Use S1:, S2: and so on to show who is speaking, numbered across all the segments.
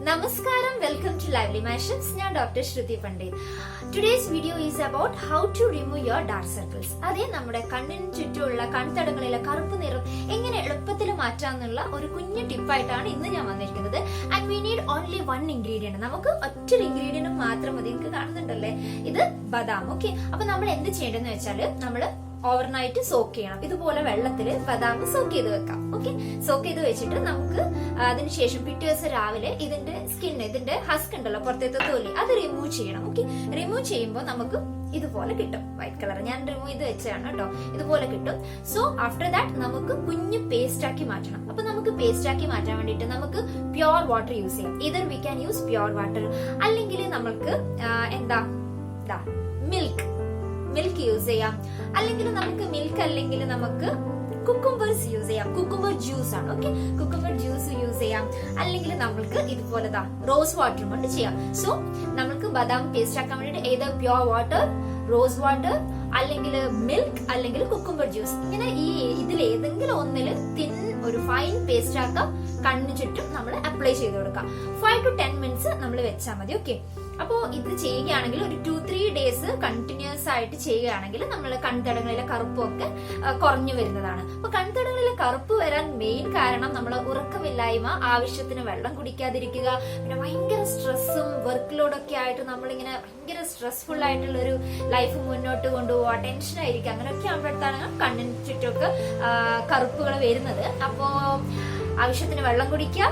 S1: Namaskaram, welcome to Lively Mashups. ഞാൻ doctor Shruti Pandit. Today's video is about how to remove your dark circles. അതേ നമ്മുടെ കണ്ണിന് ചുറ്റുമുള്ള കൺതടങ്ങളിലെ കറുപ്പ് നിറം എങ്ങനെ എളുപ്പത്തിൽ മാറ്റാമെന്നുള്ള ഒരു കുഞ്ഞു ടിപ്പായിട്ടാണ് ഇന്ന് ഞാൻ വന്നിരിക്കുന്നത്. And we need only one ingredient. നമുക്ക് ഒറ്റൊരു ഇൻഗ്രീഡിയന്റ് മാത്രം മതി. നിങ്ങൾക്ക് കാണുന്നുണ്ടല്ലേ, ഇത് ബദാം. ഓക്കെ, അപ്പൊ നമ്മൾ എന്ത് ചെയ്യേണ്ടതെന്ന് വെച്ചാൽ നമ്മൾ ഓവർനൈറ്റ് സോക്ക് ചെയ്യണം. ഇതുപോലെ വെള്ളത്തിൽ ബദാം സോക്ക് ചെയ്ത് വെക്കാം. ഓക്കെ, സോക്ക് ചെയ്ത് വെച്ചിട്ട് നമുക്ക് അതിനുശേഷം പിറ്റേ ദിവസം രാവിലെ ഇതിന്റെ സ്കിന്ന്, ഇതിന്റെ ഹസ്ക് ഉണ്ടല്ലോ, പുറത്തേത്തെ തൊലി, അത് റിമൂവ് ചെയ്യണം. ഓക്കെ, റിമൂവ് ചെയ്യുമ്പോൾ നമുക്ക് ഇതുപോലെ കിട്ടും. വൈറ്റ് കളർ ഞാൻ റിമൂവ് ചെയ്ത് വെച്ചാണ് കേട്ടോ. ഇതുപോലെ കിട്ടും. സോ ആഫ്റ്റർ ദാറ്റ് നമുക്ക് കുഞ്ഞു പേസ്റ്റ് ആക്കി മാറ്റണം. അപ്പൊ നമുക്ക് പേസ്റ്റ് ആക്കി മാറ്റാൻ വേണ്ടിയിട്ട് നമുക്ക് പ്യുവർ വാട്ടർ യൂസ് ചെയ്യാം. Either we can use pure water, അല്ലെങ്കിൽ നമുക്ക് മിൽക്ക് യൂസ് ചെയ്യാം, അല്ലെങ്കിൽ നമുക്ക് മിൽക്ക് അല്ലെങ്കിൽ നമുക്ക് കുക്കുംബേഴ്സ് യൂസ് ചെയ്യാം. കുക്കുംബർ ജ്യൂസ് ആണ്. ഓക്കെ, കുക്കുംബർ ജ്യൂസ് യൂസ് ചെയ്യാം, അല്ലെങ്കിൽ നമുക്ക് ഇതുപോലെ റോസ് വാട്ടർ കൊണ്ട് ചെയ്യാം. സോ നമുക്ക് ബദാം പേസ്റ്റ് ആക്കാൻ വേണ്ടിയിട്ട് ഏത് പ്യുവർ വാട്ടർ, റോസ് വാട്ടർ, അല്ലെങ്കിൽ മിൽക്ക്, അല്ലെങ്കിൽ കുക്കുംബർ ജ്യൂസ്, ഇങ്ങനെ ഇതിൽ ഏതെങ്കിലും ഒന്നില് ഒരു ഫൈൻ പേസ്റ്റ് ആക്കാം. കണ്ണിന് ചുറ്റും നമ്മൾ അപ്ലൈ ചെയ്ത് കൊടുക്കാം. 5 to 10 minutes നമ്മൾ വെച്ചാൽ മതി. ഓക്കെ, അപ്പോ ഇത് ചെയ്യുകയാണെങ്കിൽ ഒരു 2-3 days കണ്ടിന്യൂസ് ആയിട്ട് ചെയ്യുകയാണെങ്കിൽ നമ്മൾ കൺതടങ്ങളിലെ കറുപ്പൊക്കെ കുറഞ്ഞു വരുന്നതാണ്. അപ്പൊ കൺതടങ്ങളിലെ കറുപ്പ് വരാൻ മെയിൻ കാരണം നമ്മൾ ഉറക്കമില്ലായ്മ, ആവശ്യത്തിന് വെള്ളം കുടിക്കാതിരിക്കുക, പിന്നെ ഭയങ്കര സ്ട്രെസ്സും വർക്ക് ലോഡൊക്കെ ആയിട്ട് നമ്മളിങ്ങനെ ഭയങ്കര സ്ട്രെസ്ഫുൾ ആയിട്ടുള്ള ഒരു ലൈഫ് മുന്നോട്ട് കൊണ്ടുപോവാ, ടെൻഷനായിരിക്കും. അങ്ങനെയൊക്കെ ആകുമ്പോഴത്താണ് കണ്ണിന് ചുറ്റുമൊക്കെ കറുപ്പുകൾ വരുന്നത്. അപ്പോ ആവശ്യത്തിന് വെള്ളം കുടിക്കാം,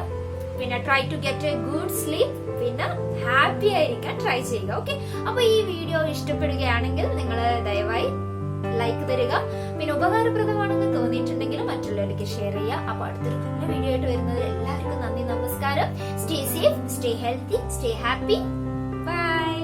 S1: പിന്നെ try to get a good sleep, പിന്നെ ഹാപ്പി ആയിരിക്കാൻ ട്രൈ ചെയ്യുക. ഓക്കെ, അപ്പൊ ഈ വീഡിയോ ഇഷ്ടപ്പെടുകയാണെങ്കിൽ നിങ്ങൾ ദയവായി ലൈക്ക് തരിക. പിന്നെ ഉപകാരപ്രദമാണെന്ന് തോന്നിയിട്ടുണ്ടെങ്കിൽ മറ്റുള്ളവർക്ക് ഷെയർ ചെയ്യുക. അപ്പൊ അടുത്തൊരു നല്ല വീഡിയോ ആയിട്ട് വരുന്നത് എല്ലാവർക്കും നന്ദി, നമസ്കാരം. Stay safe, stay healthy, stay happy. By.